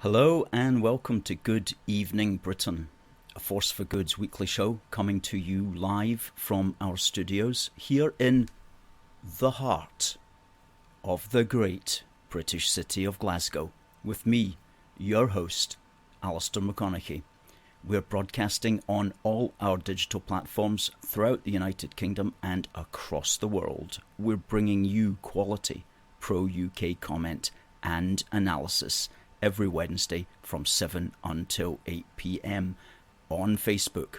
Hello and welcome to Good Evening Britain, a Force for Good's weekly show coming to you live from our studios here in the heart of the great British city of Glasgow, with me, your host, Alistair McConnachie. We're broadcasting on all our digital platforms throughout the United Kingdom and across the world. We're bringing you quality pro-UK comment and analysis every Wednesday from 7 until 8 p.m. on Facebook,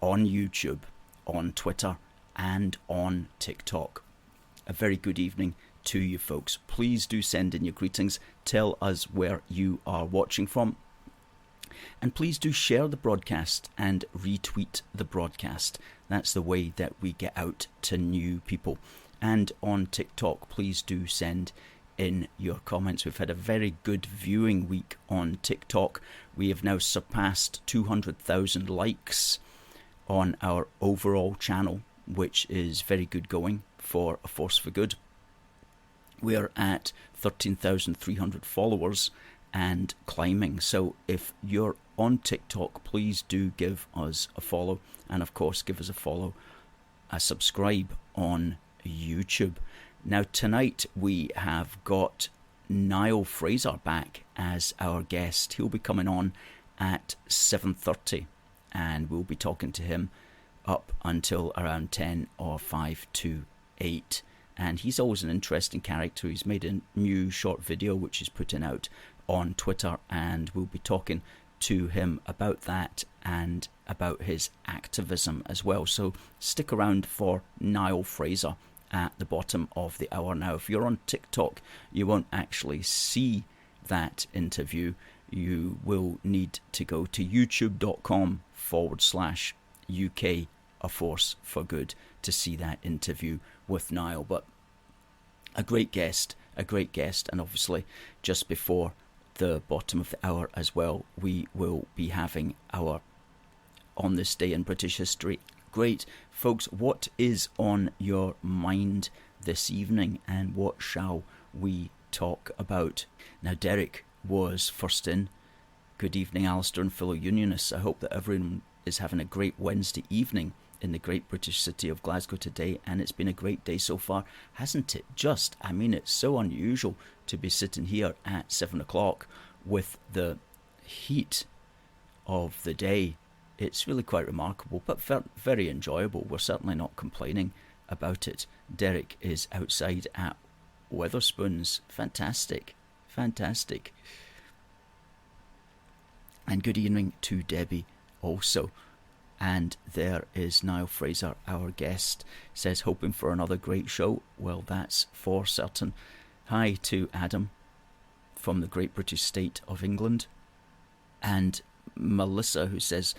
on YouTube, on Twitter and on TikTok. A very good evening to you folks. Please do send in your greetings, tell us where you are watching from, and please do share the broadcast and retweet the broadcast. That's the way that we get out to new people. And on TikTok, please do send in your comments. We've had a very good viewing week on TikTok. We have now surpassed 200,000 likes on our overall channel, which is very good going for a Force for Good. We are at 13,300 followers and climbing. So if you're on TikTok, please do give us a follow, and of course give us a subscribe on YouTube. Now tonight we have got Niall Fraser back as our guest. He'll be coming on at 7:30 and we'll be talking to him up until around 10 or 5 to 8. And he's always an interesting character. He's made a new short video which he's putting out on Twitter, and we'll be talking to him about that and about his activism as well. So stick around for Niall Fraser at the bottom of the hour. Now, if you're on TikTok, you won't actually see that interview. You will need to go to youtube.com/UK A Force for Good to see that interview with Niall. But a great guest, and obviously just before the bottom of the hour as well, we will be having our On This Day in British History. Great. Folks, what is on your mind this evening and what shall we talk about? Now, Derek was first in. Good evening, Alistair and fellow Unionists. I hope that everyone is having a great Wednesday evening in the great British city of Glasgow today, and it's been a great day so far, hasn't it? It's so unusual to be sitting here at 7 o'clock with the heat of the day. It's really quite remarkable, but very enjoyable. We're certainly not complaining about it. Derek is outside at Wetherspoons. Fantastic. And good evening to Debbie also. And there is Niall Fraser, our guest, says hoping for another great show. Well, that's for certain. Hi to Adam from the great British state of England. And Melissa, who says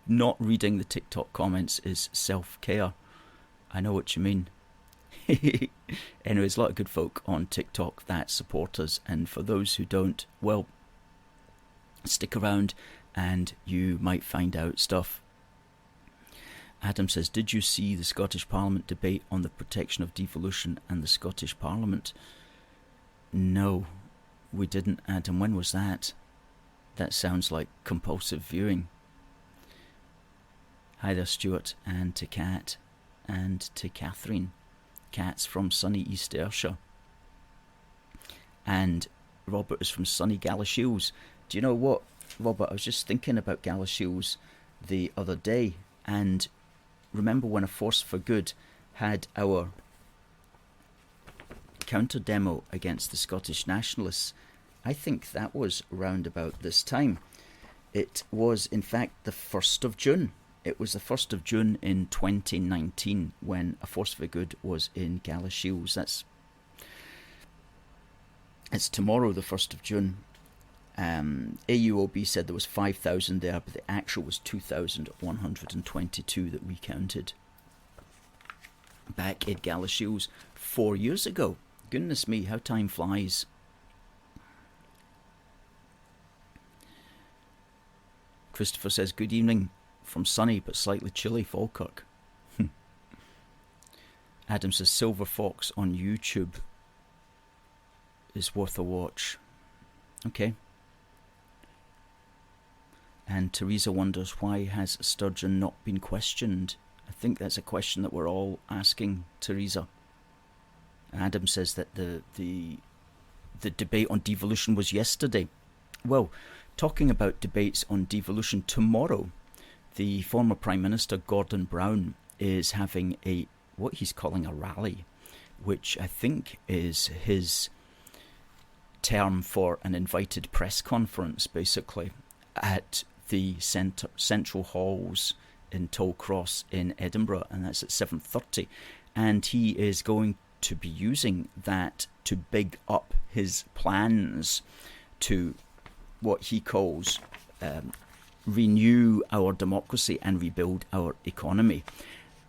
not reading the TikTok comments is self-care. I know what you mean. Anyways, a lot of good folk on TikTok that support us, and for those who don't, well, stick around and you might find out stuff. Adam says, did you see the Scottish Parliament debate on the protection of devolution and the Scottish Parliament? No, we didn't, Adam. When was that? That sounds like compulsive viewing. Hi there, Stuart, and to Kat, and to Catherine. Kat's from sunny East Ayrshire. And Robert is from sunny Galashiels. Do you know what, Robert? I was just thinking about Galashiels the other day, and remember when A Force for Good had our counter demo against the Scottish Nationalists? I think that was round about this time. It was, in fact, the 1st of June. It was the 1st of June in 2019 when A Force for Good was in Galashiels. It's tomorrow, the 1st of June. AUOB said there was 5,000 there, but the actual was 2,122 that we counted back in Galashiels 4 years ago. Goodness me, how time flies. Christopher says, good evening from sunny but slightly chilly Falkirk. Adam says, Silver Fox on YouTube is worth a watch. Okay. And Teresa wonders, why has Sturgeon not been questioned? I think that's a question that we're all asking, Teresa. Adam says that the debate on devolution was yesterday. Well, talking about debates on devolution, tomorrow the former Prime Minister Gordon Brown is having what he's calling a rally, which I think is his term for an invited press conference, basically, at the Central Halls in Tollcross in Edinburgh, and that's at 7:30. And he is going to be using that to big up his plans to what he calls renew our democracy and rebuild our economy.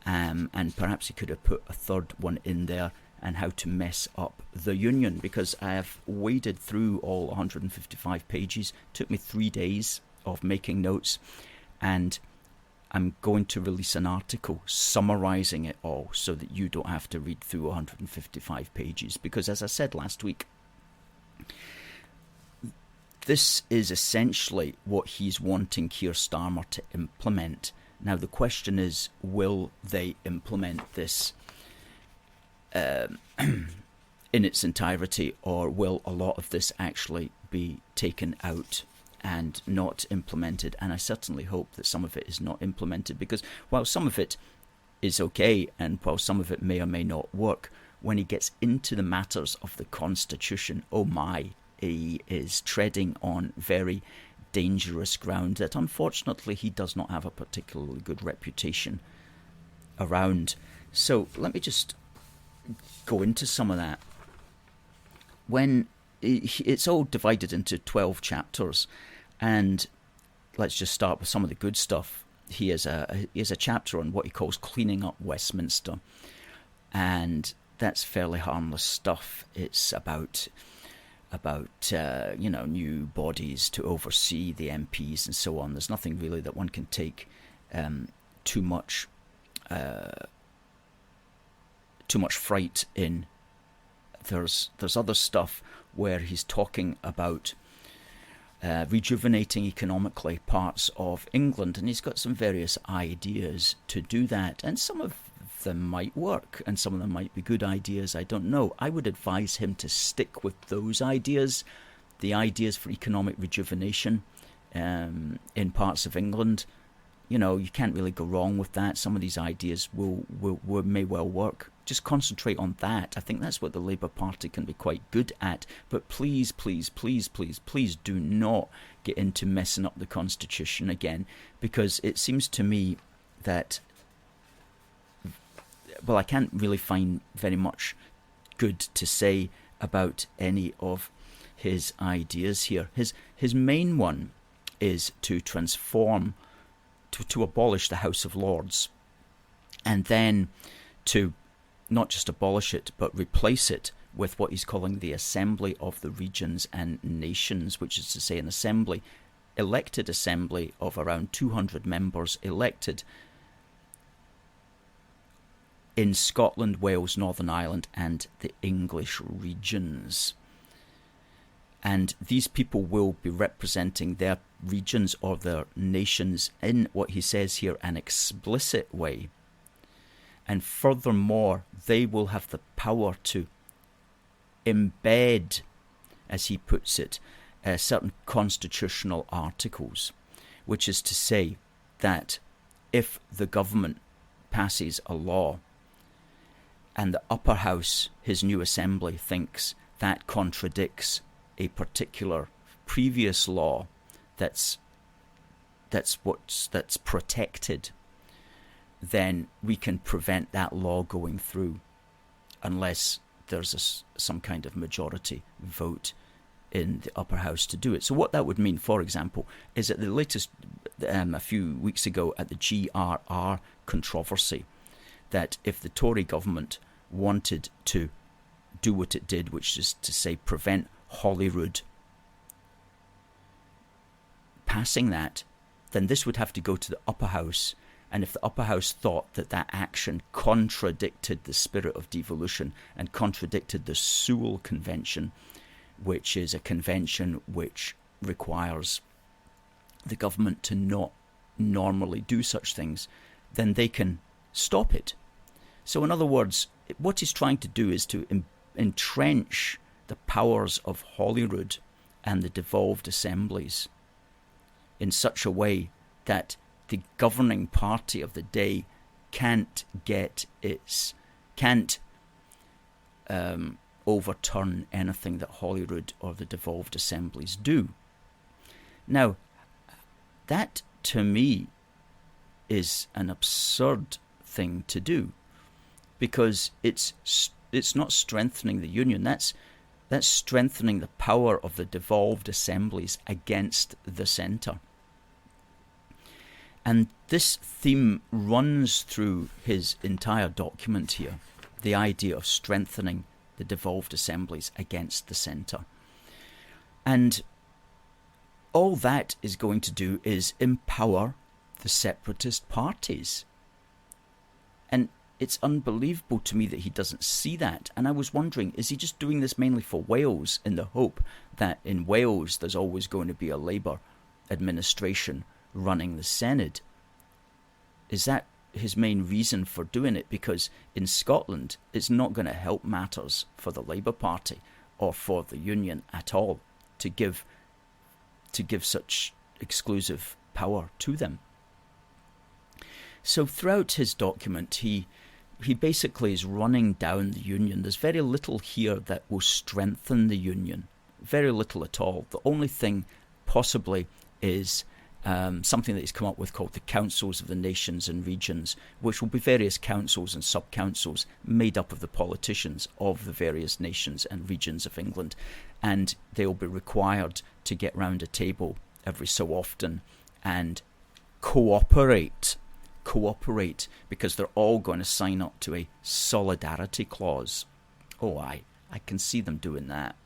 And perhaps he could have put a third one in there, and how to mess up the union, because I have waded through all 155 pages. It took me 3 days of making notes, and I'm going to release an article summarising it all so that you don't have to read through 155 pages, because as I said last week, this is essentially what he's wanting Keir Starmer to implement. Now the question is, will they implement this in its entirety, or will a lot of this actually be taken out and not implemented? And I certainly hope that some of it is not implemented, because while some of it is okay, and while some of it may or may not work, when he gets into the matters of the Constitution, oh my, he is treading on very dangerous ground that unfortunately he does not have a particularly good reputation around. So let me just go into some of that. When it's all divided into 12 chapters, and let's just start with some of the good stuff. He has a chapter on what he calls cleaning up Westminster, and that's fairly harmless stuff. It's about new bodies to oversee the MPs and so on. There's nothing really that one can take too much fright in. There's other stuff where he's talking about rejuvenating economically parts of England, and he's got some various ideas to do that, and some of them might work and some of them might be good ideas. I don't know. I would advise him to stick with those ideas, the ideas for economic rejuvenation in parts of England. You know, you can't really go wrong with that. Some of these ideas may well work. Just concentrate on that. I think that's what the Labour Party can be quite good at. But please, please, please, please, please do not get into messing up the Constitution again, because it seems to me that, well, I can't really find very much good to say about any of his ideas here. His main one is to transform, to abolish the House of Lords, and then to not just abolish it, but replace it with what he's calling the Assembly of the Regions and Nations, which is to say an assembly, elected assembly of around 200 members, elected in Scotland, Wales, Northern Ireland and the English regions. And these people will be representing their regions or their nations in what he says here, an explicit way. And furthermore, they will have the power to embed, as he puts it, certain constitutional articles, which is to say that if the government passes a law and the upper house, his new assembly, thinks that contradicts a particular previous law that's protected, then we can prevent that law going through unless there's some kind of majority vote in the upper house to do it. So what that would mean, for example, is that the latest, a few weeks ago at the GRR controversy, that if the Tory government wanted to do what it did, which is to say prevent Holyrood passing that, then this would have to go to the upper house. And if the upper house thought that that action contradicted the spirit of devolution and contradicted the Sewell Convention, which is a convention which requires the government to not normally do such things, then they can stop it. So in other words, what he's trying to do is to entrench the powers of Holyrood and the devolved assemblies in such a way that the governing party of the day can't overturn anything that Holyrood or the devolved assemblies do. Now, that to me is an absurd thing to do, because it's not strengthening the union. That's strengthening the power of the devolved assemblies against the centre. And this theme runs through his entire document here, the idea of strengthening the devolved assemblies against the centre. And all that is going to do is empower the separatist parties. And it's unbelievable to me that he doesn't see that. And I was wondering, is he just doing this mainly for Wales in the hope that in Wales there's always going to be a Labour administration running the Senate? Is that his main reason for doing it? Because in Scotland it's not going to help matters for the Labour Party or for the Union at all to give such exclusive power to them. So throughout his document he basically is running down the Union. There's very little here that will strengthen the Union, very little at all. The only thing possibly is something that he's come up with called the Councils of the Nations and Regions, which will be various councils and sub-councils made up of the politicians of the various nations and regions of England, and they'll be required to get round a table every so often and cooperate, because they're all going to sign up to a solidarity clause. Oh, I can see them doing that.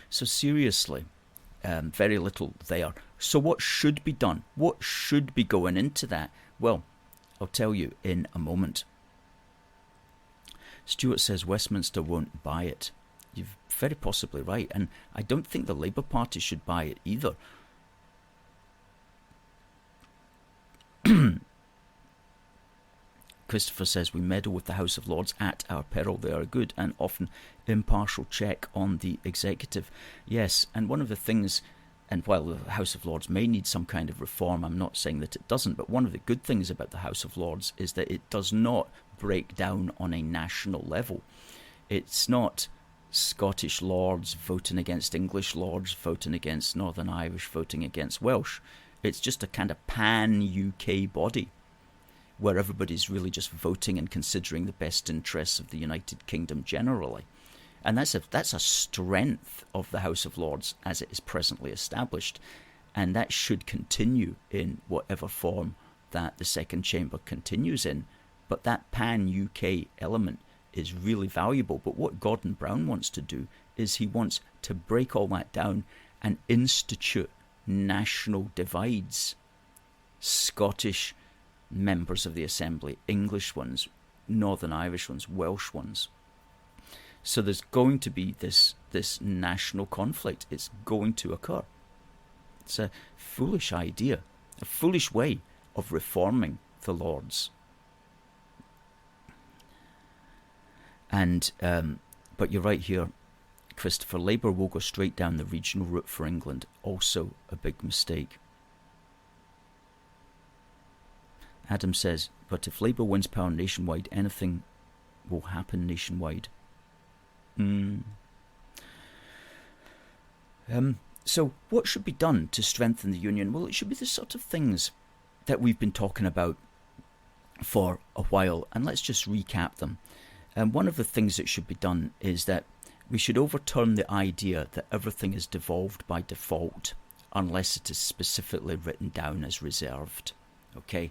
So seriously, very little there. So what should be done? What should be going into that? Well, I'll tell you in a moment. Stuart says Westminster won't buy it. You're very possibly right, and I don't think the Labour Party should buy it either. Christopher says we meddle with the House of Lords at our peril. They are a good and often impartial check on the executive. Yes, and one of the things, and while the House of Lords may need some kind of reform, I'm not saying that it doesn't, but one of the good things about the House of Lords is that it does not break down on a national level. It's not Scottish Lords voting against English Lords, voting against Northern Irish, voting against Welsh. It's just a kind of pan-UK body where everybody's really just voting and considering the best interests of the United Kingdom generally. And that's a strength of the House of Lords as it is presently established, and that should continue in whatever form that the second chamber continues in. But that pan-UK element is really valuable. But what Gordon Brown wants to do is he wants to break all that down and institute national divides. Scottish members of the Assembly, English ones, Northern Irish ones, Welsh ones. So there's going to be this national conflict. It's going to occur. It's a foolish idea, a foolish way of reforming the Lords. And but you're right here, Christopher. Labour will go straight down the regional route for England. Also a big mistake. Adam says, but if Labour wins power nationwide, anything will happen nationwide. So what should be done to strengthen the union? Well, it should be the sort of things that we've been talking about for a while, and let's just recap them. One of the things that should be done is that we should overturn the idea that everything is devolved by default unless it is specifically written down as reserved. Okay?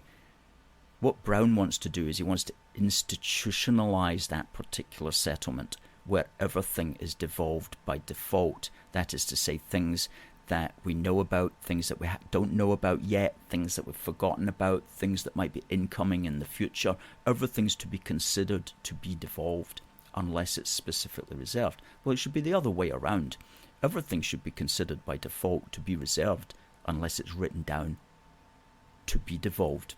What Brown wants to do is he wants to institutionalise that particular settlement where everything is devolved by default. That is to say, things that we know about, things that we don't know about yet, things that we've forgotten about, things that might be incoming in the future. Everything's to be considered to be devolved unless it's specifically reserved. Well, it should be the other way around. Everything should be considered by default to be reserved unless it's written down to be devolved.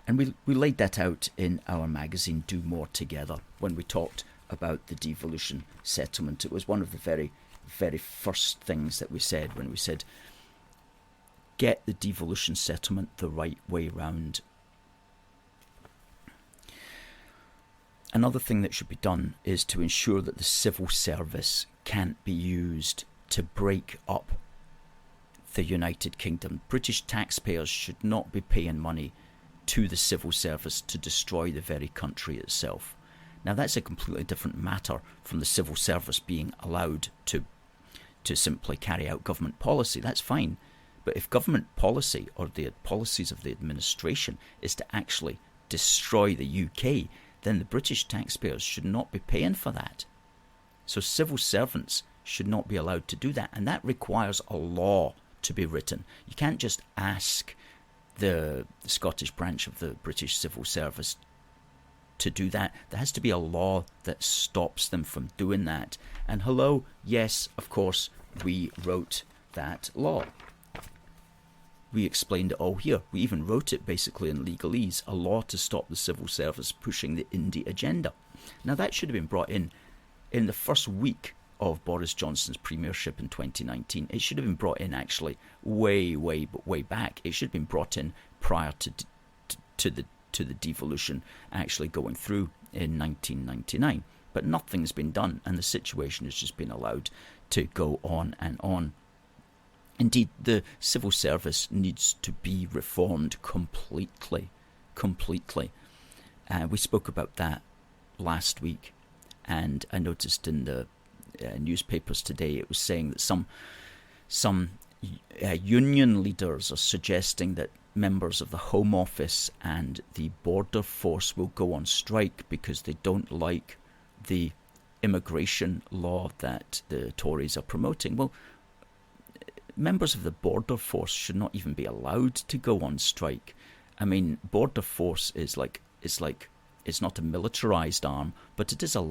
And we laid that out in our magazine, Do More Together, when we talked about the devolution settlement. It was one of the very, very first things that we said when we said, get the devolution settlement the right way round. Another thing that should be done is to ensure that the civil service can't be used to break up the United Kingdom. British taxpayers should not be paying money to the civil service to destroy the very country itself. Now that's a completely different matter from the civil service being allowed to simply carry out government policy. That's fine. But if government policy or the policies of the administration is to actually destroy the UK, then the British taxpayers should not be paying for that. So civil servants should not be allowed to do that. And that requires a law to be written. You can't just ask the Scottish branch of the British Civil Service to do that. There has to be a law that stops them from doing that. And hello, yes, of course, we wrote that law. We explained it all here. We even wrote it basically in legalese, a law to stop the civil service pushing the Indy agenda. Now that should have been brought in the first week of Boris Johnson's premiership in 2019. It should have been brought in actually way back. It should have been brought in prior to the devolution actually going through in 1999. But nothing's been done, and the situation has just been allowed to go on and on. Indeed, the civil service needs to be reformed completely. We spoke about that last week, and I noticed in the newspapers today it was saying that some union leaders are suggesting that members of the Home Office and the Border Force will go on strike because they don't like the immigration law that the Tories are promoting. Well, members of the Border Force should not even be allowed to go on strike. I mean, Border Force is it's not a militarised arm, but it is a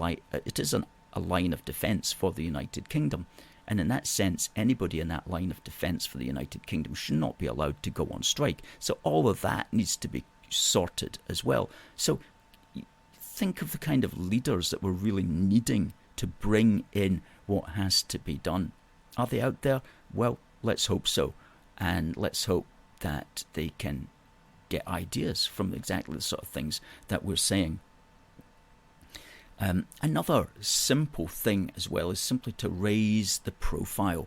line of defence for the United Kingdom. And in that sense, anybody in that line of defence for the United Kingdom should not be allowed to go on strike. So all of that needs to be sorted as well. So think of the kind of leaders that we're really needing to bring in what has to be done. Are they out there? Well, let's hope so. And let's hope that they can get ideas from exactly the sort of things that we're saying. Another simple thing as well is simply to raise the profile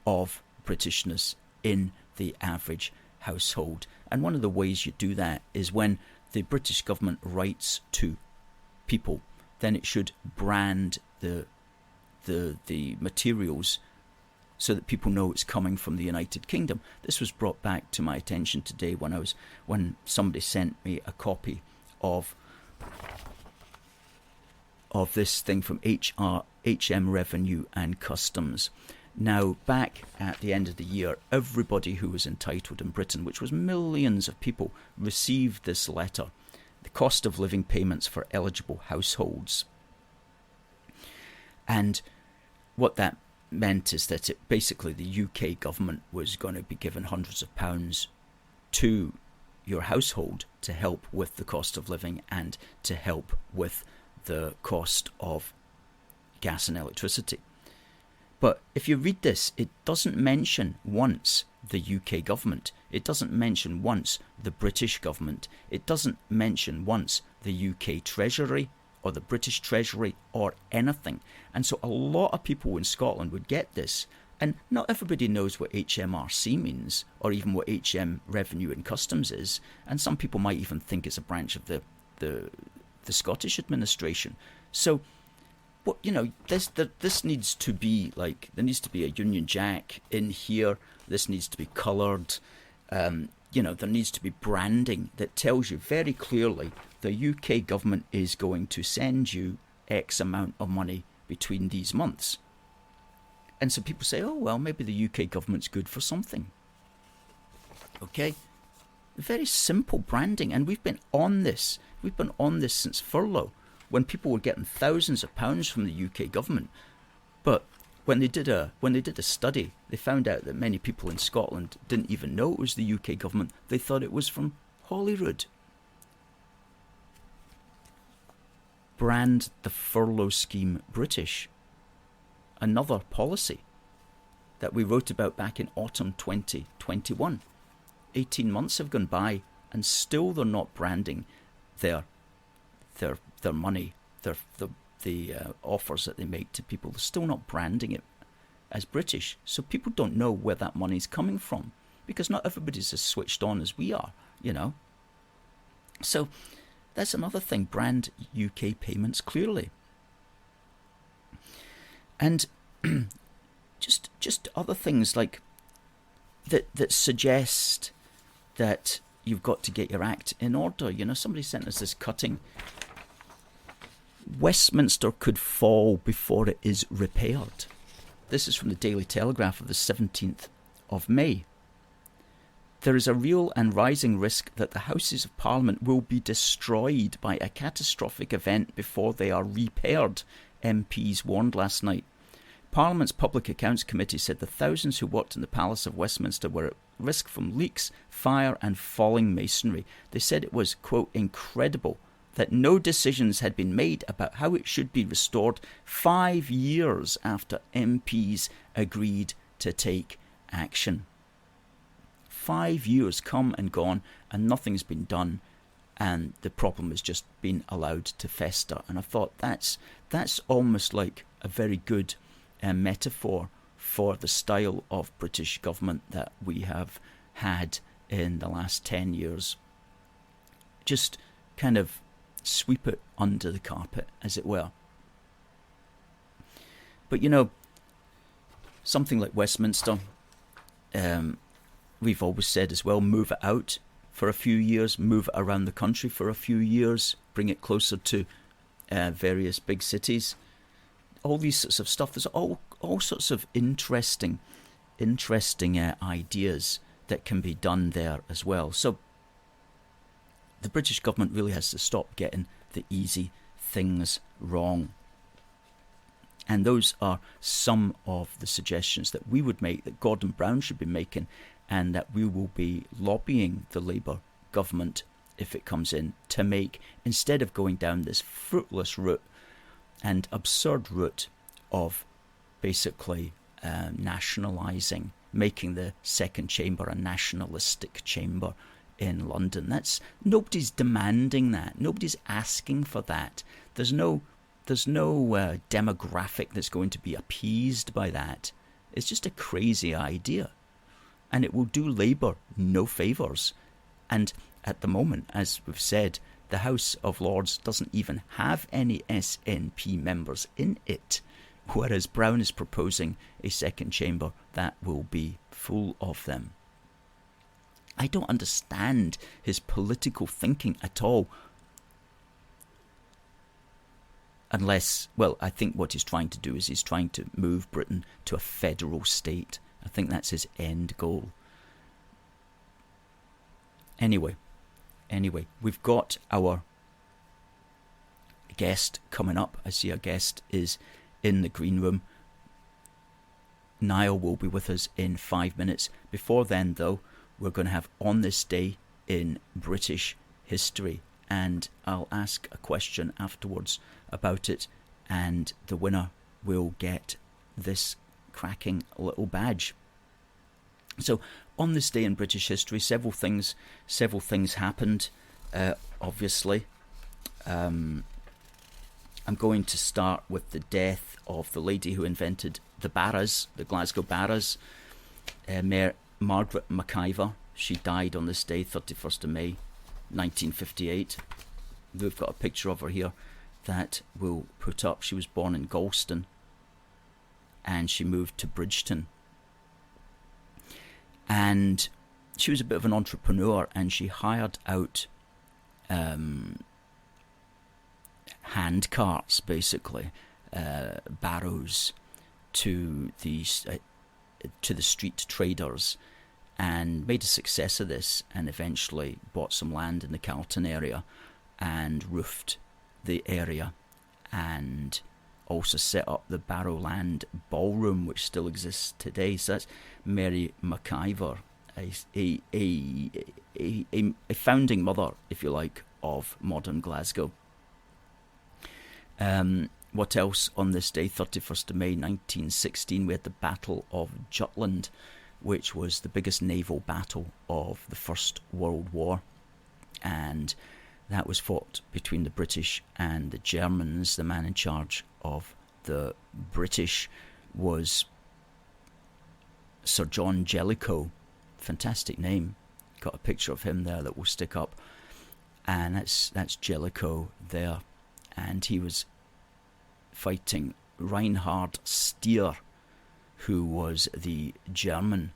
of Britishness in the average household. And one of the ways you do that is when the British government writes to people, then it should brand the materials so that people know it's coming from the United Kingdom. This was brought back to my attention today when somebody sent me a copy of this thing from HM Revenue and Customs. Now, back at the end of the year, everybody who was entitled in Britain, which was millions of people, received this letter. The cost of living payments for eligible households. And what that meant is that basically the UK government was going to be given hundreds of pounds to your household to help with the cost of living and to help with the cost of gas and electricity. But if you read this, it doesn't mention once the UK government. It doesn't mention once the British government. It doesn't mention once the UK Treasury or the British Treasury or anything. And so a lot of people in Scotland would get this. And not everybody knows what HMRC means or even what HM Revenue and Customs is. And some people might even think it's a branch of the Scottish administration. So, this needs to be there needs to be a Union Jack in here. This needs to be coloured. There needs to be branding that tells you very clearly the UK government is going to send you X amount of money between these months. And so people say, oh, well, maybe the UK government's good for something. Okay? Very simple branding. And we've been on this. We've been on this since furlough, when people were getting thousands of pounds from the UK government. But when they did a study, they found out that many people in Scotland didn't even know it was the UK government. They thought it was from Holyrood. Brand the furlough scheme British. Another policy that we wrote about back in autumn 2021. 18 months have gone by and still they're not branding their money, the offers that they make to people. They're still not branding it as British. So people don't know where that money's coming from, because not everybody's as switched on as we are, you know. So that's another thing. Brand UK payments clearly. And just other things like that suggest that you've got to get your act in order. You know, somebody sent us this cutting. Westminster could fall before it is repaired. This is from the Daily Telegraph of the 17th of May. There is a real and rising risk that the Houses of Parliament will be destroyed by a catastrophic event before they are repaired, MPs warned last night. Parliament's Public Accounts Committee said the thousands who worked in the Palace of Westminster were at risk from leaks, fire and falling masonry. They said it was, quote, incredible that no decisions had been made about how it should be restored 5 years after MPs agreed to take action. 5 years come and gone and nothing's been done, and the problem has just been allowed to fester. And I thought that's almost like a very good metaphor for the style of British government that we have had in the last 10 years. Just kind of sweep it under the carpet, as it were. But you know, something like Westminster, we've always said as well, move it out for a few years, move it around the country for a few years, bring it closer to various big cities. All these sorts of stuff. There's all sorts of interesting ideas that can be done there as well. So the British government really has to stop getting the easy things wrong. And those are some of the suggestions that we would make, that Gordon Brown should be making, and that we will be lobbying the Labour government, if it comes in, to make, instead of going down this fruitless route and absurd route of basically nationalising, making the second chamber a nationalistic chamber in London. Nobody's demanding that. Nobody's asking for that. There's no demographic that's going to be appeased by that. It's just a crazy idea, and it will do Labour no favours. And at the moment, as we've said, the House of Lords doesn't even have any SNP members in it, whereas Brown is proposing a second chamber that will be full of them. I don't understand his political thinking at all. Unless, well, I think what he's trying to do is he's trying to move Britain to a federal state. I think that's his end goal. Anyway, we've got our guest coming up. I see our guest is in the green room. Niall will be with us in 5 minutes. Before then, though, we're going to have On This Day in British History, and I'll ask a question afterwards about it, and the winner will get this cracking little badge. So, on this day in British history, several things happened. Obviously, I'm going to start with the death of the lady who invented the Barras, the Glasgow Barras, Margaret McIver. She died on this day, 31st of May, 1958. We've got a picture of her here that we'll put up. She was born in Galston, and she moved to Bridgeton. And she was a bit of an entrepreneur, and she hired out hand carts, basically, barrows, to the street traders, and made a success of this, and eventually bought some land in the Carlton area and roofed the area and also set up the Barrowland Ballroom, which still exists today. So that's Mary McIver, a founding mother, if you like, of modern Glasgow. What else on this day, 31st of May 1916, we had the Battle of Jutland, which was the biggest naval battle of the First World War. And that was fought between the British and the Germans. The man in charge of the British was Sir John Jellicoe. Fantastic name. Got a picture of him there that will stick up. And that's Jellicoe there. And he was fighting Reinhard Stier, who was the German.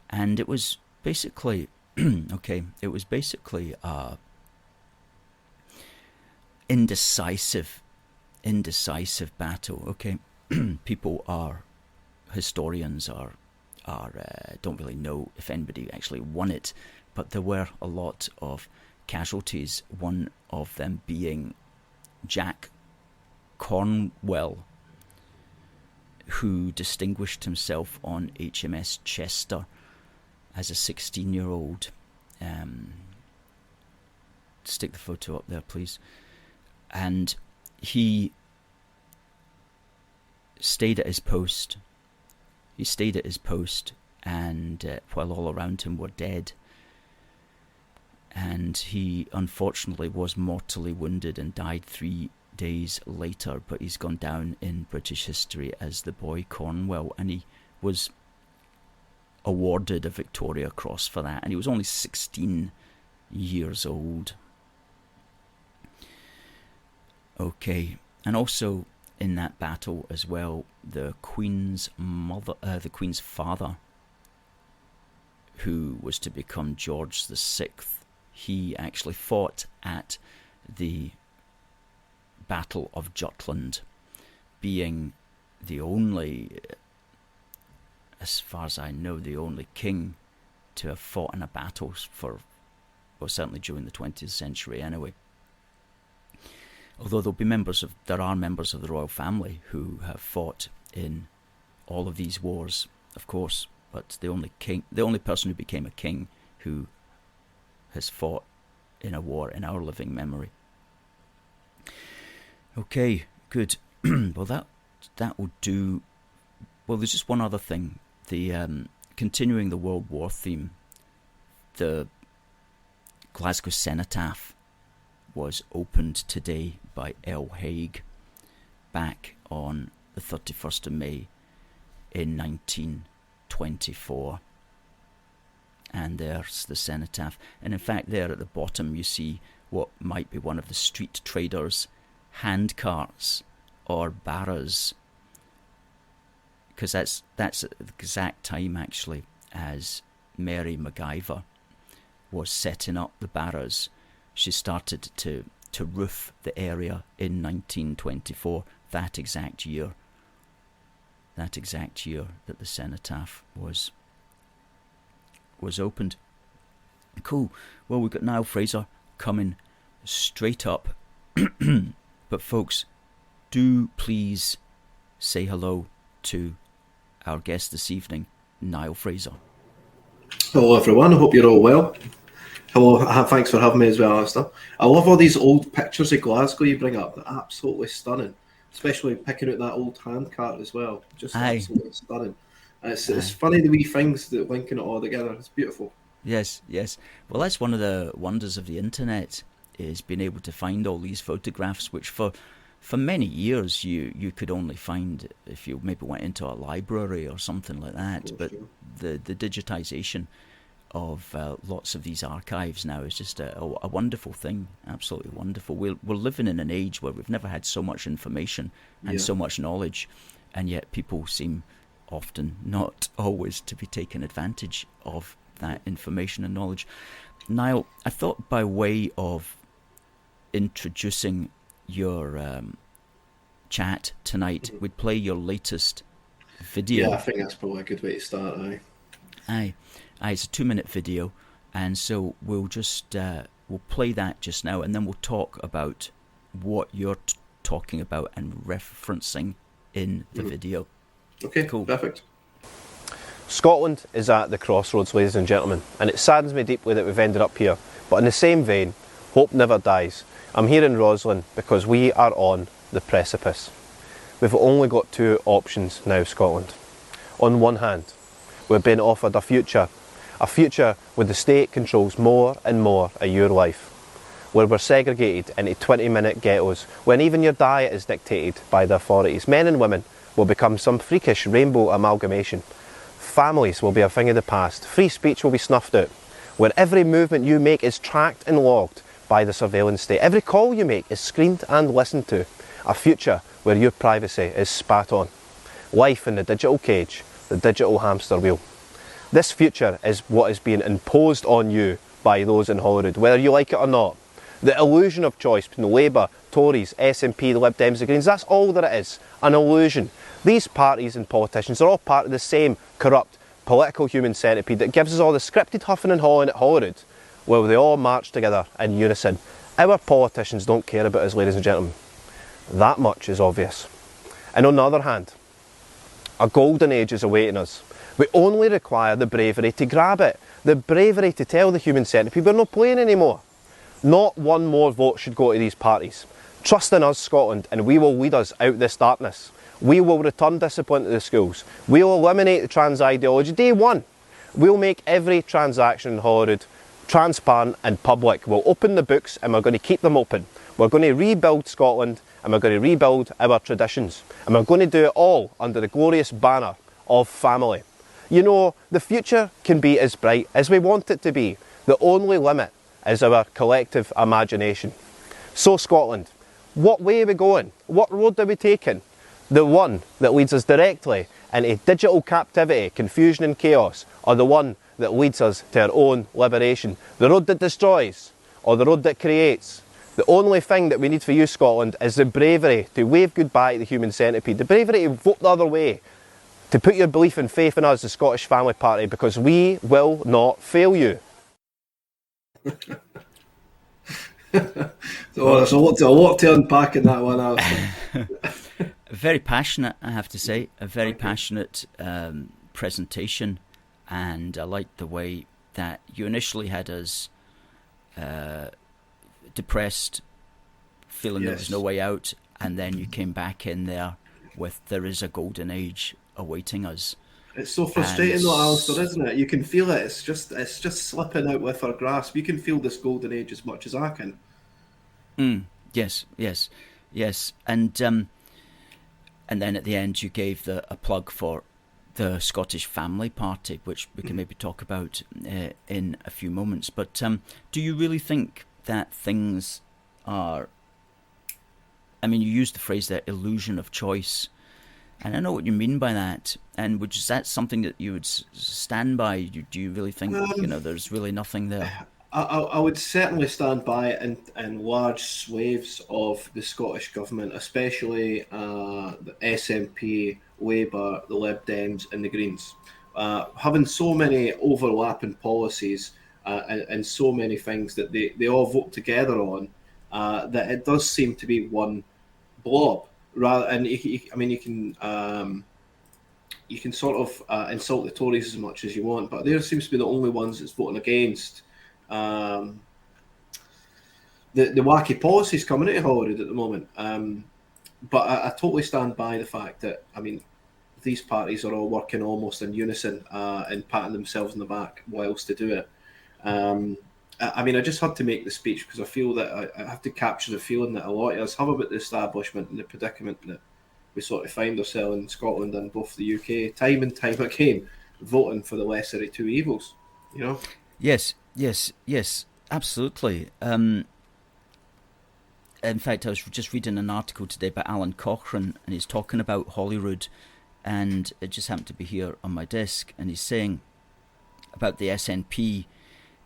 And it was basically indecisive battle. Okay, historians don't really know if anybody actually won it, but there were a lot of casualties. One of them being Jack Cornwell, who distinguished himself on HMS Chester as a 16-year-old. Stick the photo up there, please. And he stayed at his post. And while all around him were dead. And he unfortunately was mortally wounded and died 3 days later, but he's gone down in British history as the boy Cornwell, and he was awarded a Victoria Cross for that, and he was only 16 years old. Okay, and also in that battle as well, the Queen's father, who was to become George VI, he actually fought at the Battle of Jutland, being the only, as far as I know, the only king to have fought in a battle certainly during the 20th century anyway. Although there are members of the royal family who have fought in all of these wars, of course, but the only person who became a king who has fought in a war in our living memory. Okay, good. Well, that will do. Well, there's just one other thing. The continuing the World War theme, the Glasgow Cenotaph was opened today by L. Haig back on the 31st of May in 1924. And there's the Cenotaph. And in fact, there at the bottom you see what might be one of the street traders' hand carts or Barras, because that's at the exact time actually as Mary McIver was setting up the Barras. She started to roof the area in 1924, that exact year that the Cenotaph was opened. Cool. Well, we've got Niall Fraser coming straight up. But folks, do please say hello to our guest this evening, Niall Fraser. Hello everyone, I hope you're all well. Hello, thanks for having me as well, Alistair. I love all these old pictures of Glasgow you bring up. They're absolutely stunning, especially picking out that old handcart as well. Just absolutely stunning. And it's funny the wee things that linking it all together. It's beautiful. Yes. Well, that's one of the wonders of the internet, is being able to find all these photographs, which for many years you could only find if you maybe went into a library or something like that. But the digitization of lots of these archives now is just a wonderful thing, absolutely wonderful. We're living in an age where we've never had so much information and so much knowledge, and yet people seem often not always to be taken advantage of that information and knowledge. Niall, I thought by way of introducing your chat tonight, we'd play your latest video. Yeah, I think that's probably a good way to start. Aye, it's a 2-minute video, and so we'll just we'll play that just now, and then we'll talk about what you're talking about and referencing in the video. Okay, cool. Perfect. Scotland is at the crossroads, ladies and gentlemen, and it saddens me deeply that we've ended up here. But in the same vein, hope never dies. I'm here in Roslin because we are on the precipice. We've only got two options now, Scotland. On one hand, we're being offered a future where the state controls more and more of your life, where we're segregated into 20-minute ghettos, when even your diet is dictated by the authorities. Men and women will become some freakish rainbow amalgamation. Families will be a thing of the past. Free speech will be snuffed out, where every movement you make is tracked and logged by the surveillance state. Every call you make is screened and listened to. A future where your privacy is spat on. Life in the digital cage, the digital hamster wheel. This future is what is being imposed on you by those in Holyrood, whether you like it or not. The illusion of choice between Labour, Tories, SNP, the Lib Dems, the Greens, that's all that it is, an illusion. These parties and politicians are all part of the same corrupt political human centipede that gives us all the scripted huffing and hawing at Holyrood, where they all march together in unison. Our politicians don't care about us, ladies and gentlemen. That much is obvious. And on the other hand, a golden age is awaiting us. We only require the bravery to grab it, the bravery to tell the human centipede we're not playing anymore. Not one more vote should go to these parties. Trust in us, Scotland, and we will lead us out this darkness. We will return discipline to the schools. We'll eliminate the trans ideology day one. We'll make every transaction in Holyrood transparent and public. We'll open the books and we're going to keep them open. We're going to rebuild Scotland and we're going to rebuild our traditions. And we're going to do it all under the glorious banner of family. You know, the future can be as bright as we want it to be. The only limit is our collective imagination. So Scotland, what way are we going? What road are we taking? The one that leads us directly into digital captivity, confusion and chaos, or the one that leads us to our own liberation? The road that destroys, or the road that creates? The only thing that we need for you, Scotland, is the bravery to wave goodbye to the human centipede, the bravery to vote the other way, to put your belief and faith in us, the Scottish Family Party, because we will not fail you. There's a lot to unpack in that one, Alistair. Very passionate, I have to say. A very passionate presentation, and I liked the way that you initially had us depressed, feeling there was no way out, and then you came back in there with there is a golden age awaiting us. It's so frustrating though, Alistair, isn't it? You can feel it. It's just slipping out with our grasp. You can feel this golden age as much as I can. Yes. And then at the end you gave a plug for the Scottish Family Party, which we can maybe talk about in a few moments. But do you really think that things are... I mean, you used the phrase there, illusion of choice. And I know what you mean by that. And is that something that you would stand by? Do you really think, there's really nothing there? I would certainly stand by it in large swathes of the Scottish Government, especially the SNP, Labour, the Lib Dems and the Greens. Having so many overlapping policies and so many things that they all vote together on, that it does seem to be one blob. You can sort of insult the Tories as much as you want, but there seems to be the only ones that's voting against the wacky policies coming out of Holyrood at the moment. But I totally stand by the fact that, these parties are all working almost in unison and patting themselves on the back whilst to do it. I just had to make the speech because I feel that I have to capture the feeling that a lot of us have about the establishment and the predicament that we sort of find ourselves in Scotland and both the UK, time and time again, voting for the lesser of two evils, Yes, absolutely. In fact, I was just reading an article today by Alan Cochrane, and he's talking about Holyrood, and it just happened to be here on my desk, and he's saying about the SNP,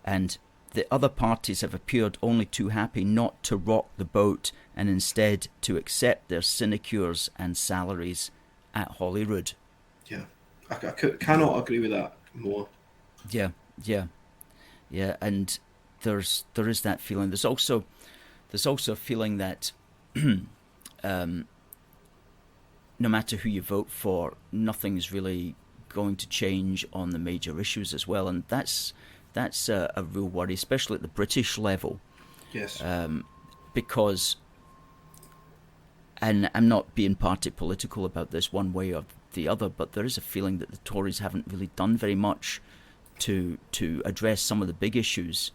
and the other parties have appeared only too happy not to rock the boat and instead to accept their sinecures and salaries at Holyrood. Yeah, I cannot agree with that more. Yeah, and there is that feeling. There's also a feeling that no matter who you vote for, nothing's really going to change on the major issues as well, and that's a real worry, especially at the British level. Yes. Because, and I'm not being party political about this one way or the other, but there is a feeling that the Tories haven't really done very much to address some of the big issues,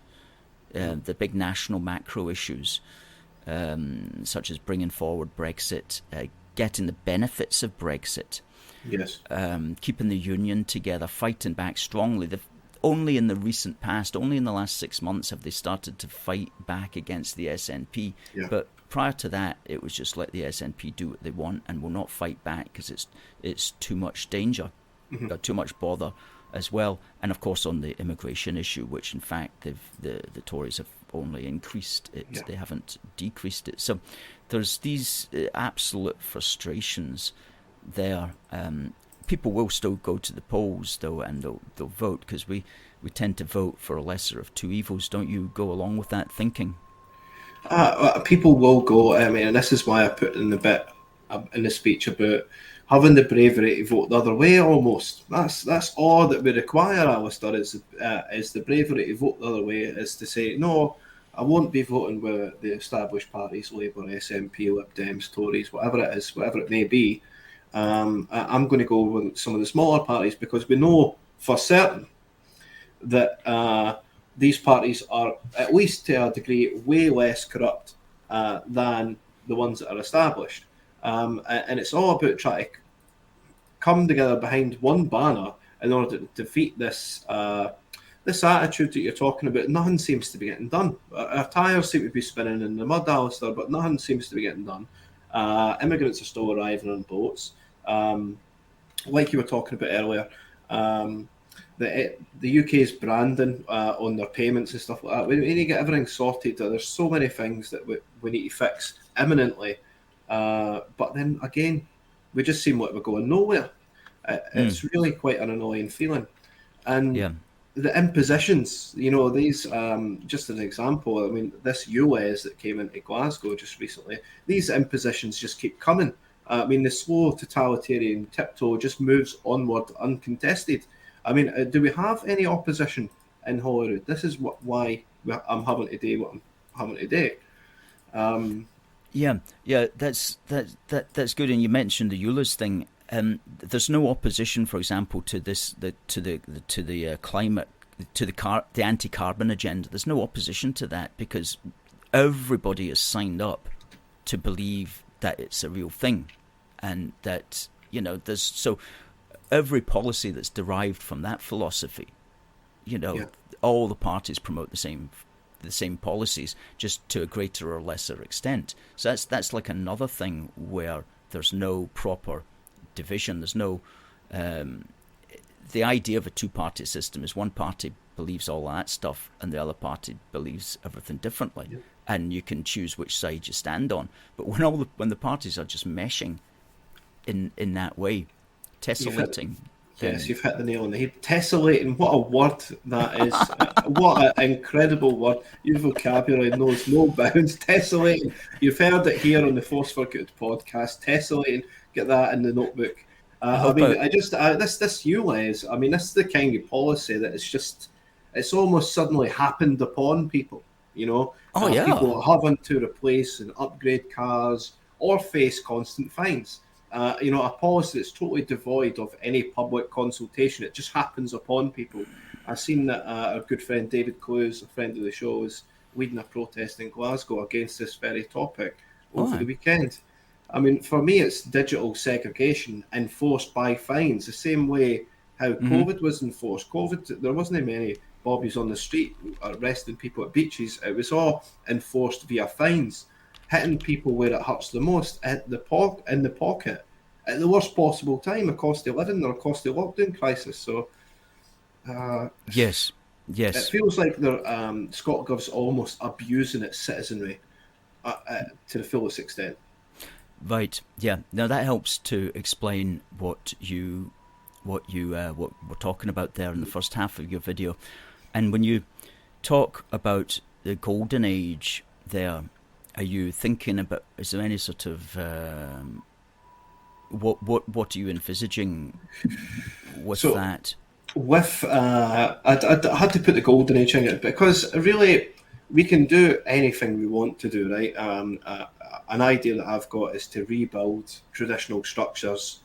the big national macro issues, such as bringing forward Brexit, getting the benefits of Brexit, yes, keeping the union together, fighting back strongly. Only in the recent past, only in the last 6 months have they started to fight back against the SNP. Yeah. But prior to that, it was just let the SNP do what they want and will not fight back because it's too much danger, too much bother as well. And of course on the immigration issue, which in fact the Tories have only increased it, they haven't decreased it. So there's these absolute frustrations there. People will still go to the polls, though, and they'll vote, because we tend to vote for a lesser of two evils. Don't you go along with that thinking? People will go. I mean, and this is why I put in the bit in the speech about having the bravery to vote the other way. Almost that's all that we require, Alistair, is the bravery to vote the other way. Is to say, no, I won't be voting with the established parties, Labour, SNP, Lib Dems, Tories, whatever it is, whatever it may be. I'm going to go with some of the smaller parties, because we know for certain that these parties are, at least to a degree, way less corrupt than the ones that are established. And it's all about trying to come together behind one banner in order to defeat this attitude that you're talking about. Nothing seems to be getting done. Our tyres seem to be spinning in the mud, Alistair, but nothing seems to be getting done. Immigrants are still arriving on boats. Like you were talking about earlier, the UK's branding on their payments and stuff like that. We need to get everything sorted. There's so many things that we need to fix imminently. But then again, we just seem like we're going nowhere. It's really quite an annoying feeling. And the impositions, these, just an example, I mean, this ULEZ that came into Glasgow just recently, these impositions just keep coming. I mean, the slow totalitarian tiptoe just moves onward uncontested. I mean, do we have any opposition in Holyrood? This is why I'm having to do what I'm having to do. That's good. And you mentioned the EULA's thing. There's no opposition, for example, to the climate, to the anti-carbon agenda. There's no opposition to that, because everybody is signed up to believe that it's a real thing, and that there's so every policy that's derived from that philosophy, all the parties promote the same policies, just to a greater or lesser extent. So that's like another thing where there's no proper division. There's no the idea of a two-party system is one party believes all that stuff and the other party believes everything differently, and you can choose which side you stand on. But when the parties are just meshing in that way, tessellating. Yes, you've hit the nail on the head. Tessellating, what a word that is. What an incredible word. Your vocabulary knows no bounds. Tessellating. You've heard it here on the Force for Good podcast. Tessellating. Get that in the notebook. This ULEZ, I mean, this is the kind of policy that it's almost suddenly happened upon people, People having to replace and upgrade cars or face constant fines. A policy that's totally devoid of any public consultation. It just happens upon people. I've seen that our good friend David Clues, a friend of the show, is leading a protest in Glasgow against this very topic over the weekend. I mean, for me, it's digital segregation enforced by fines, the same way how COVID was enforced. COVID, there wasn't many bobbies on the street arresting people at beaches. It was all enforced via fines, hitting people where it hurts the most, in the pocket, at the worst possible time, a cost of living or a cost of lockdown crisis. So, yes, it feels like ScotGov's almost abusing its citizenry to the fullest extent. Right. Yeah. Now that helps to explain what we're talking about there in the first half of your video, and when you talk about the golden age there. Are you thinking about? Is there any sort of what are you envisaging with that? With I had to put the golden age in it because really we can do anything we want to do, right? An idea that I've got is to rebuild traditional structures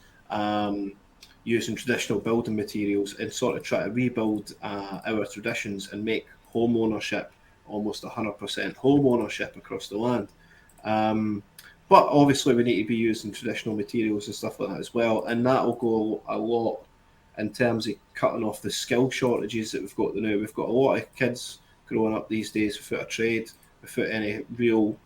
using traditional building materials and sort of try to rebuild our traditions and make home ownership almost 100% home ownership across the land. But obviously we need to be using traditional materials and stuff like that as well, and that will go a lot in terms of cutting off the skill shortages that we've got now. We've got a lot of kids growing up these days without a trade, without any real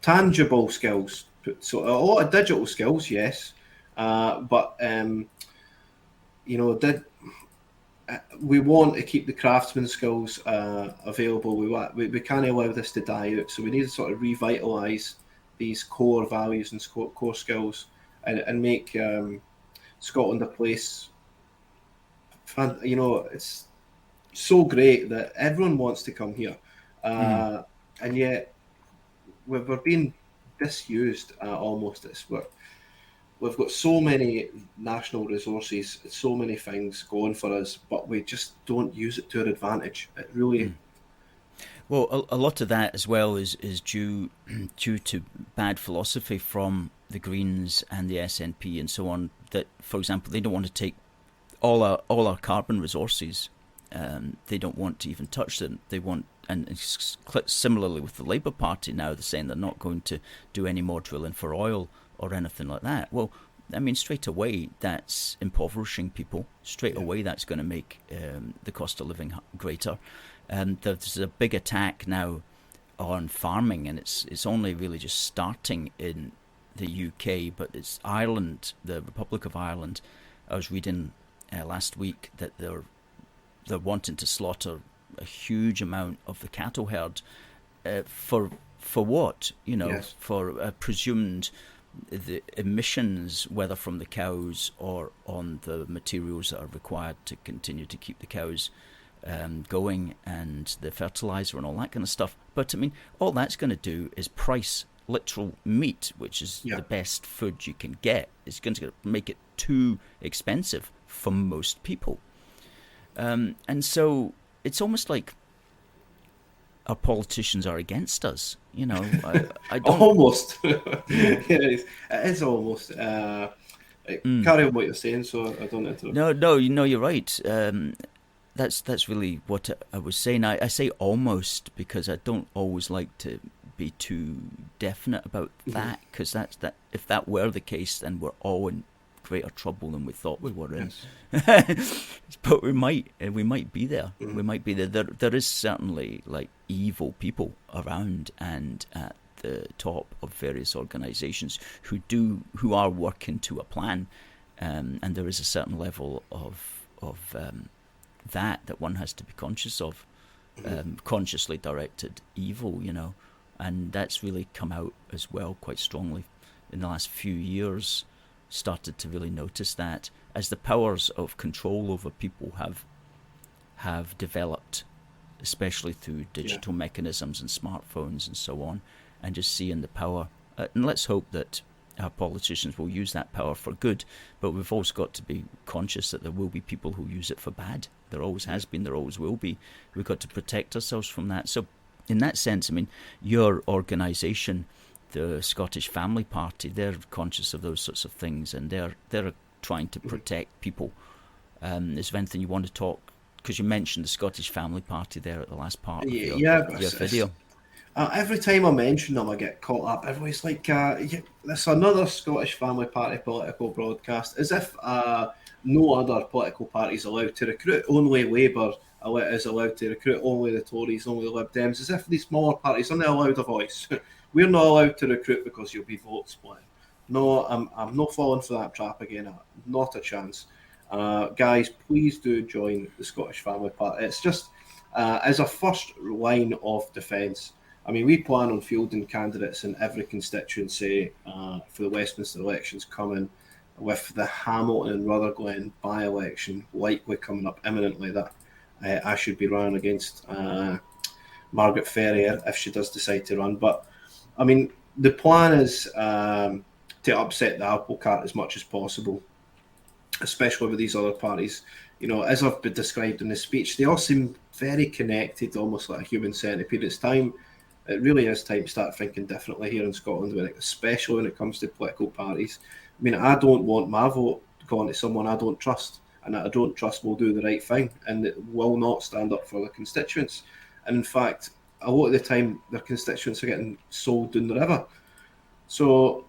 tangible skills. So a lot of digital skills, yes, but we want to keep the craftsman skills available. We can't allow this to die out, so we need to sort of revitalise these core values and core skills and make Scotland a place. It's so great that everyone wants to come here, and yet we're being disused almost. We've got so many national resources, so many things going for us, but we just don't use it to our advantage. It really. Well, a lot of that as well is due to bad philosophy from the Greens and the SNP and so on. That, for example, they don't want to take all our carbon resources. They don't want to even touch them. They want, and similarly with the Labour Party now, they're saying they're not going to do any more drilling for oil or anything like that. Well, I mean, straight away that's impoverishing people. Straight away that's going to make the cost of living greater. There's a big attack now on farming, and it's only really just starting in the UK, but it's Ireland, the Republic of Ireland. I was reading last week that they're wanting to slaughter a huge amount of the cattle herd for what? Yes. For presumed the emissions, whether from the cows or on the materials that are required to continue to keep the cows going, and the fertilizer and all that kind of stuff. But I mean, all that's going to do is price literal meat, which is the best food you can get. It's going to make it too expensive for most people. And so it's almost like our politicians are against us. I don't... Almost. It is almost. Carry on what you're saying, so I don't interrupt. No, you're right. That's really what I was saying. I say almost because I don't always like to be too definite about that, because if that were the case, then we're all in greater trouble than we thought we were in. Yes. But we might be there. We might be there. There is certainly like evil people around and at the top of various organisations who are working to a plan, and there is a certain level of that one has to be conscious of, consciously directed evil, and that's really come out as well quite strongly in the last few years. Started to really notice that as the powers of control over people have developed, especially through digital mechanisms and smartphones and so on, and just seeing the power. And let's hope that our politicians will use that power for good, but we've also got to be conscious that there will be people who use it for bad. There always has been, there always will be. We've got to protect ourselves from that. So in that sense, I mean, your organisation, the Scottish Family Party, they're conscious of those sorts of things, and they're trying to protect people. Is there anything you want to talk? Because you mentioned the Scottish Family Party there at the last part of your video. Every time I mention them, I get caught up. Everybody's like, "There's another Scottish Family Party political broadcast," as if no other political party is allowed to recruit. Only Labour is allowed to recruit. Only the Tories, only the Lib Dems. As if these smaller parties are not allowed a voice. We're not allowed to recruit because you'll be vote splitting. No, I'm not falling for that trap again. Not a chance. Guys, please do join the Scottish Family Party. It's just as a first line of defence. I mean, we plan on fielding candidates in every constituency for the Westminster elections coming, with the Hamilton and Rutherglen by-election likely coming up imminently, that I should be running against Margaret Ferrier if she does decide to run. But I mean, the plan is to upset the apple cart as much as possible, especially with these other parties. As I've been described in the speech, they all seem very connected, almost like a human centipede. It really is time to start thinking differently here in Scotland, especially when it comes to political parties. I mean, I don't want my vote going to someone I don't trust, and that I don't trust will do the right thing and it will not stand up for their constituents. And in fact, a lot of the time, their constituents are getting sold down the river. So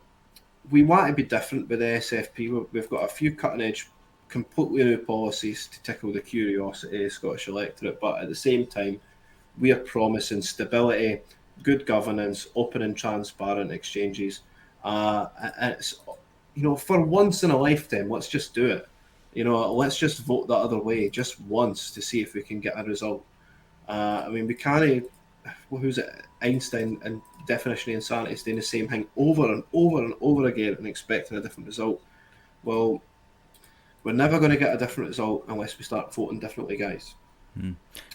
we want to be different with the SFP. We've got a few cutting-edge, completely new policies to tickle the curiosity of the Scottish electorate, but at the same time, we are promising stability, good governance, open and transparent exchanges. And it's, for once in a lifetime, let's just do it. Let's just vote the other way just once to see if we can get a result. We can't. Who's it? Einstein and definition of insanity is doing the same thing over and over and over again and expecting a different result. Well, we're never going to get a different result unless we start voting differently, guys.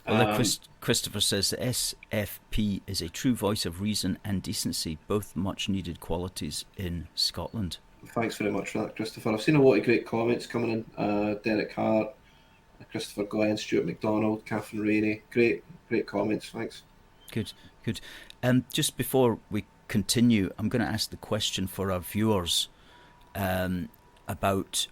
Well, Christopher says the SFP is a true voice of reason and decency, both much needed qualities in Scotland. Thanks very much for that, Christopher. I've seen a lot of great comments coming in. Derek Hart, Christopher Glenn, Stuart McDonald, Catherine Rainey. Great comments. Thanks. Good. Just before we continue, I'm going to ask the question for our viewers about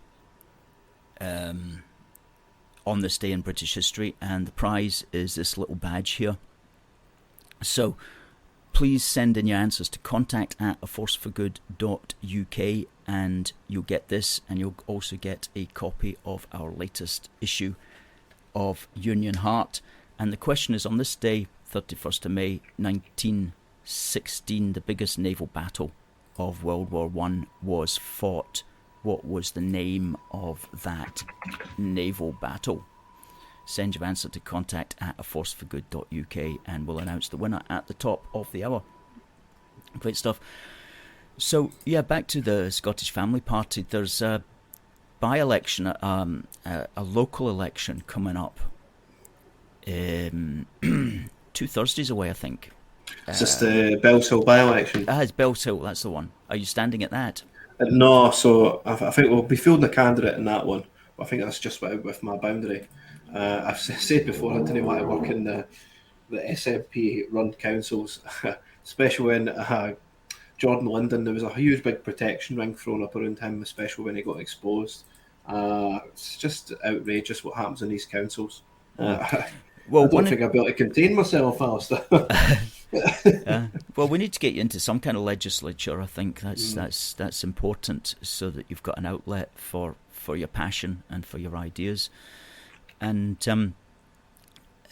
on this day in British history, and the prize is this little badge here. So please send in your answers to contact@aforceforgood.uk and you'll get this, and you'll also get a copy of our latest issue of Union Heart. And the question is, on this day, 31st of May 1916, the biggest naval battle of World War I was fought. What was the name of that naval battle? Send your answer to contact@aforceforgood.uk and we'll announce the winner at the top of the hour. Great stuff. So, back to the Scottish Family Party. There's a by-election, a local election coming up 2 Thursdays away, I think. It's just the Bellshill by-election. It's Bellshill, that's the one. Are you standing at that? No, so I think we'll be fielding a candidate in that one. But I think that's just with my boundary. I've said before, I didn't want to work in the SNP-run councils, especially when Jordan Linden, there was a huge big protection ring thrown up around him, especially when he got exposed. It's just outrageous what happens in these councils. Well, I don't think I'll be able to contain myself, Alistair. Well, we need to get you into some kind of legislature. I think that's important, so that you've got an outlet for your passion and for your ideas. And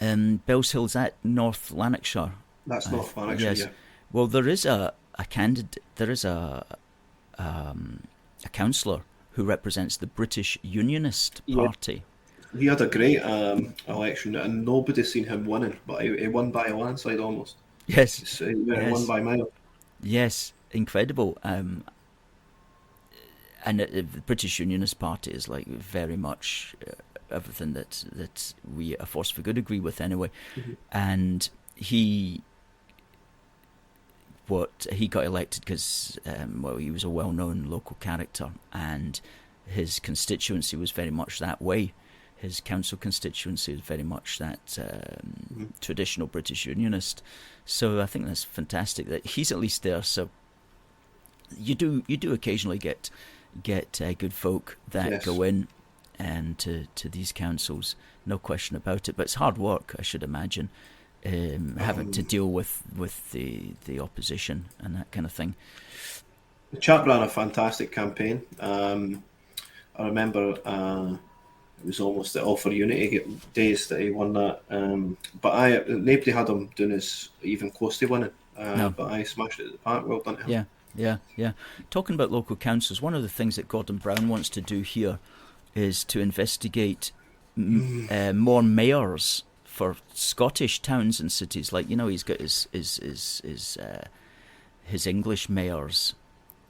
Bellshill's at North Lanarkshire. That's North Lanarkshire. Yes. Yeah. Well, there is a candidate. There is a councillor who represents the British Unionist Party. He had a great election, and nobody's seen him winning, but he won by a landslide almost. Yes. So he won by a mile. Yes, incredible. And the British Unionist Party is like very much everything that we at Force for Good agree with anyway. Mm-hmm. And he got elected because he was a well-known local character, and his constituency was very much that way. His council constituency is very much that traditional British Unionist. So I think that's fantastic that he's at least there. So you do occasionally get good folk that go in and to these councils, no question about it. But it's hard work, I should imagine, having to deal with the opposition and that kind of thing. The chap ran a fantastic campaign. I remember. It was almost the All for Unity days that he won that. But nobody had him doing his even close to winning. No. But I smashed it at the park. Well done to him. Yeah. Talking about local councils, one of the things that Gordon Brown wants to do here is to investigate more mayors for Scottish towns and cities. Like, he's got his English mayors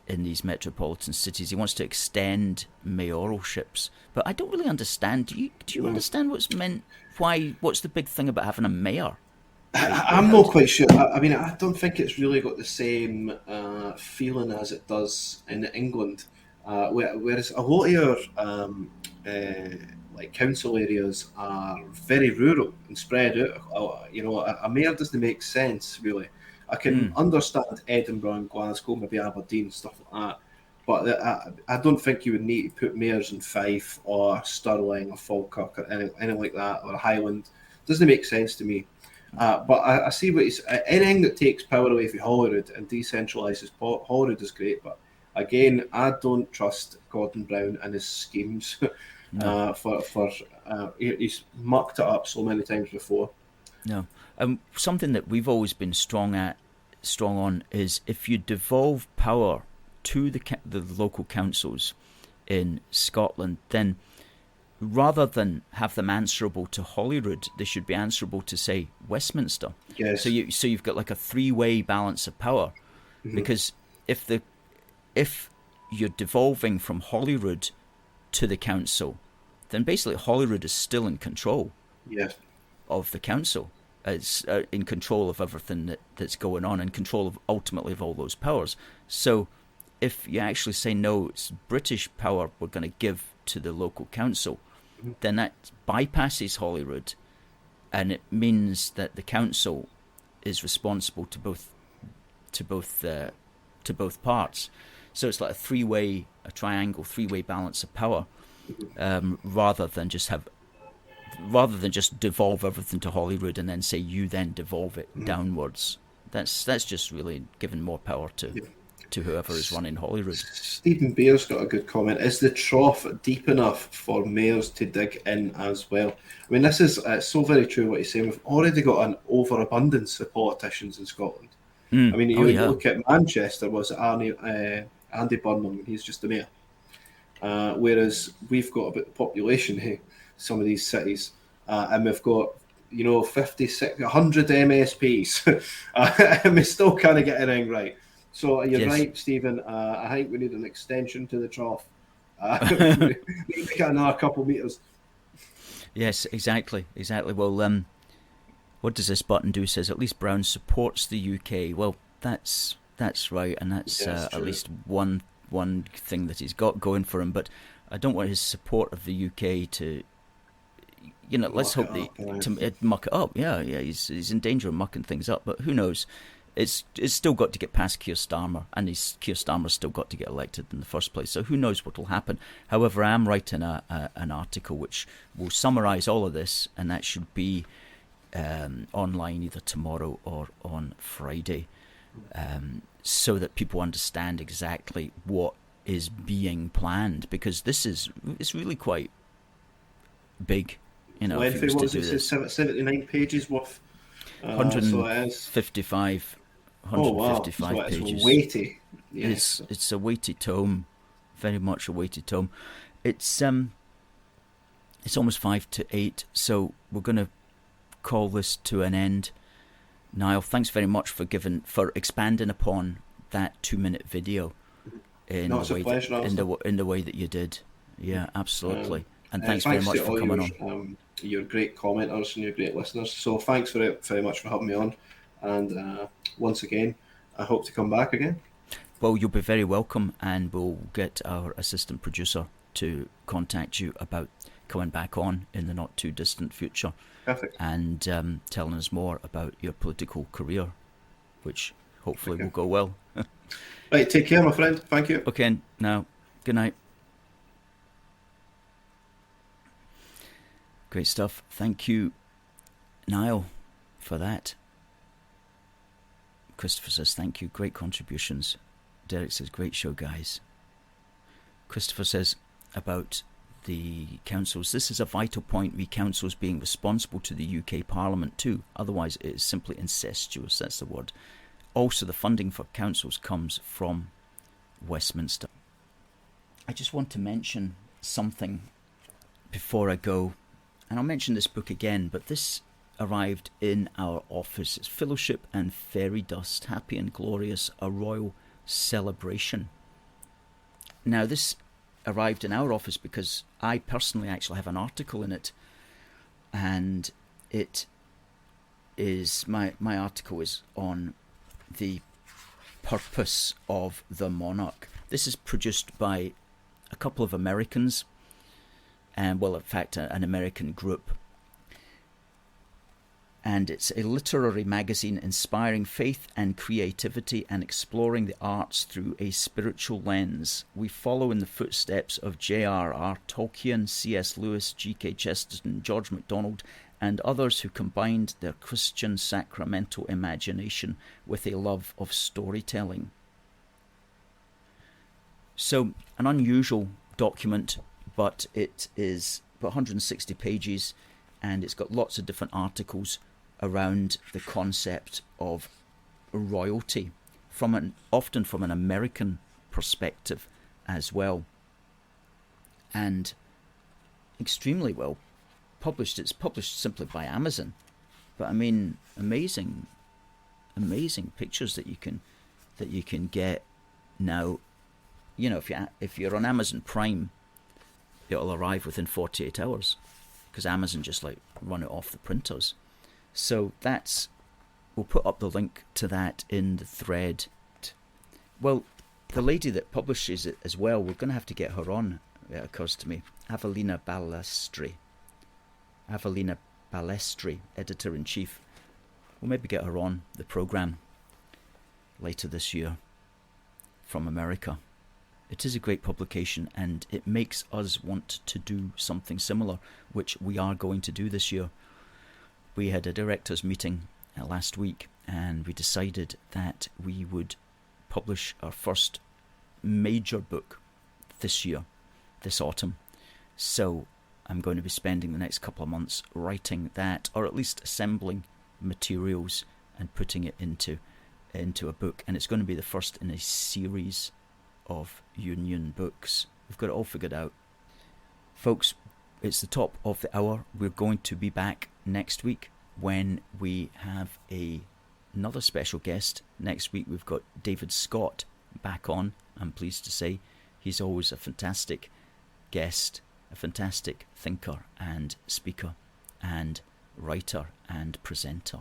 in these metropolitan cities. He wants to extend mayoralships, but I don't really understand. Do you understand what's meant? What's the big thing about having a mayor? I'm not quite sure. I mean, I don't think it's really got the same feeling as it does in England. Whereas a lot of your like council areas are very rural and spread out. A mayor doesn't make sense really. I can understand Edinburgh and Glasgow, maybe Aberdeen, stuff like that. But I don't think you would need to put mayors in Fife or Stirling or Falkirk or anything like that, or Highland. Doesn't make sense to me. But I see what he's anything that takes power away from Holyrood and decentralises Holyrood is great. But again, I don't trust Gordon Brown and his schemes. No. He's mucked it up so many times before. No. Something that we've always been strong on is if you devolve power to the local councils in Scotland, then rather than have them answerable to Holyrood, they should be answerable to, say, Westminster. Yes. So you've got like a three-way balance of power, because if you're devolving from Holyrood to the council, then basically Holyrood is still in control of the council. It's in control of everything that's going on, and control of ultimately of all those powers. So if you actually say, no, it's British power we're going to give to the local council, then that bypasses Holyrood, and it means that the council is responsible to both parts. So it's like a triangle, three-way balance of power, rather than just devolve everything to Holyrood and then say you then devolve it downwards. That's just really giving more power to whoever is running Holyrood. Stephen Beer's got a good comment. Is the trough deep enough for mayors to dig in as well? I mean, this is so very true what he's saying. We've already got an overabundance of politicians in Scotland. I mean, you look at Manchester, was Andy Burnham, he's just the mayor. Whereas we've got a bit of population here, some of these cities, and we've got 56, 100 MSPs, and we still can't get anything right. So you're right, Stephen. I think we need an extension to the trough. We need to get another couple of metres. Yes, exactly. Well, what does this button do? It says at least Brown supports the UK. Well, that's right, and that's at least one thing that he's got going for him. But I don't want his support of the UK to, let's hope to muck it up. Yeah, he's in danger of mucking things up. But who knows? It's still got to get past Keir Starmer, and Keir Starmer's still got to get elected in the first place. So who knows what will happen? However, I am writing an article which will summarise all of this, and that should be online either tomorrow or on Friday, so that people understand exactly what is being planned, because it's really quite big. Lengthy, what was it? 79 pages worth. 155. 155 pages. It's weighty. Yes. It's a weighty tome, very much a weighty tome. It's almost 5 to 8, so we're going to call this to an end. Niall, thanks very much for expanding upon that 2-minute video in the way that you did. Yeah, absolutely. And thanks very much for coming on. You're great commenters and you're great listeners. So thanks very much for having me on. And once again, I hope to come back again. Well, you'll be very welcome, and we'll get our assistant producer to contact you about coming back on in the not too distant future. Perfect. And telling us more about your political career, which hopefully will go well. Right, take care, my friend. Thank you. Okay, now, good night. Great stuff. Thank you, Niall, for that. Christopher says, thank you. Great contributions. Derek says, great show, guys. Christopher says about the councils, this is a vital point, we councils being responsible to the UK Parliament too. Otherwise, it is simply incestuous. That's the word. Also, the funding for councils comes from Westminster. I just want to mention something before I go. And I'll mention this book again, but this arrived in our office. It's Fellowship and Fairy Dust, Happy and Glorious, a Royal Celebration. Now, this arrived in our office because I personally actually have an article in it, and it is my article is on the purpose of the monarch. This is produced by a couple of Americans, and well, in fact, an American group. And it's a literary magazine inspiring faith and creativity and exploring the arts through a spiritual lens. We follow in the footsteps of J.R.R. Tolkien, C.S. Lewis, G.K. Chesterton, George MacDonald, and others who combined their Christian sacramental imagination with a love of storytelling. So, an unusual document, but it is about 160 pages, and it's got lots of different articles around the concept of royalty, often from an American perspective as well, and extremely well published. It's published simply by Amazon, but I mean, amazing pictures that you can get now. You know, if you're on Amazon Prime, it'll arrive within 48 hours because Amazon just like run it off the printers. So we'll put up the link to that in the thread. Well, the lady that publishes it as well, we're going to have to get her on, it occurs to me. Avelina Balestri, editor-in-chief. We'll maybe get her on the programme later this year from America. It is a great publication, and it makes us want to do something similar, which we are going to do this year. We had a directors' meeting last week, and we decided that we would publish our first major book this year, this autumn. So I'm going to be spending the next couple of months writing that, or at least assembling materials and putting it into a book. And it's going to be the first in a series of union books. We've got it all figured out. Folks, it's the top of the hour. We're going to be back next week when we have another special guest. Next week we've got David Scott back on. I'm pleased to say he's always a fantastic guest, a fantastic thinker and speaker and writer and presenter.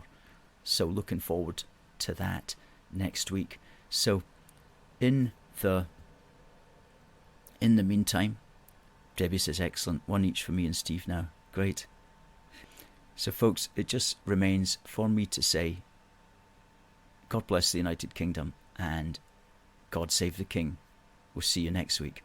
So looking forward to that next week. So in the meantime, Debbie says, excellent. One each for me and Steve now. Great. So folks, it just remains for me to say, God bless the United Kingdom and God save the King. We'll see you next week.